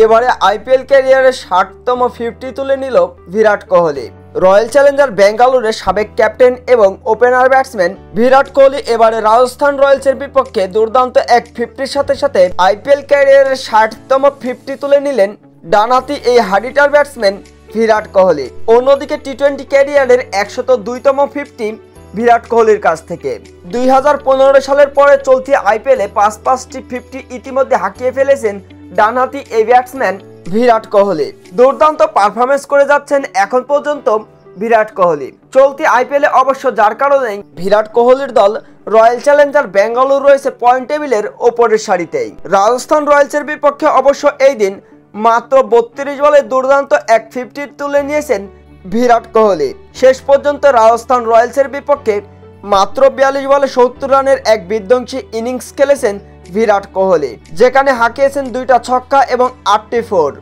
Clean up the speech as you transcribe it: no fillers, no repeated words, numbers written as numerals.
এবারে আইপিএল ক্যারিয়ারের 60তম 50 তুলে নিল বিরাট কোহলি। রয়্যাল চ্যালেঞ্জার বেঙ্গালুরের সাবেক ক্যাপ্টেন এবং ওপেনার ব্যাটসম্যান বিরাট কোহলি এবারে রাজস্থান রয়্যালসের বিপক্ষে দুর্দান্ত এক 50-র সাথে সাথে আইপিএল ক্যারিয়ারের 60তম 50 তুলে নিলেন ডানহাতি এই হাডিটার ব্যাটসম্যান বিরাট কোহলি। অন্যদিকে টি-20 ক্যারিয়ারের 102তম 50 বিরাট কোহলির কাছ থেকে। 2015 সালের পরে চলতি আইপিএলে 5টি 50 ইতিমধ্যে হাঁকিয়ে ফেলেছেন ডানহাতি এই ব্যাটসম্যান বিরাট কোহলি। দুর্দান্ত পারফরমেন্স করে যাচ্ছেন এখন পর্যন্ত বিরাট কোহলি। চলতি আইপিএলে অবশ্য যার কারণে বিরাট কোহলির দল রয়্যাল চ্যালেঞ্জার বেঙ্গালুরু রয়েছে পয়েন্ট টেবিলের ওপরের সারিতেই। রাজস্থান রয়্যালসের বিপক্ষে অবশ্য এই দিন মাত্র 32 বলে দুর্দান্ত এক 50 তুলে নিয়েছেন বিরাট কোহলি। শেষ পর্যন্ত রাজস্থান রয়্যালসের বিপক্ষে মাত্র 42 বলে 70 রানের এক বিধ্বংসী ইনিংস খেলেছেন বিরাট কোহলি, যেখানে হাঁকিয়েছেন 2টা ছক্কা এবং 8টি 4।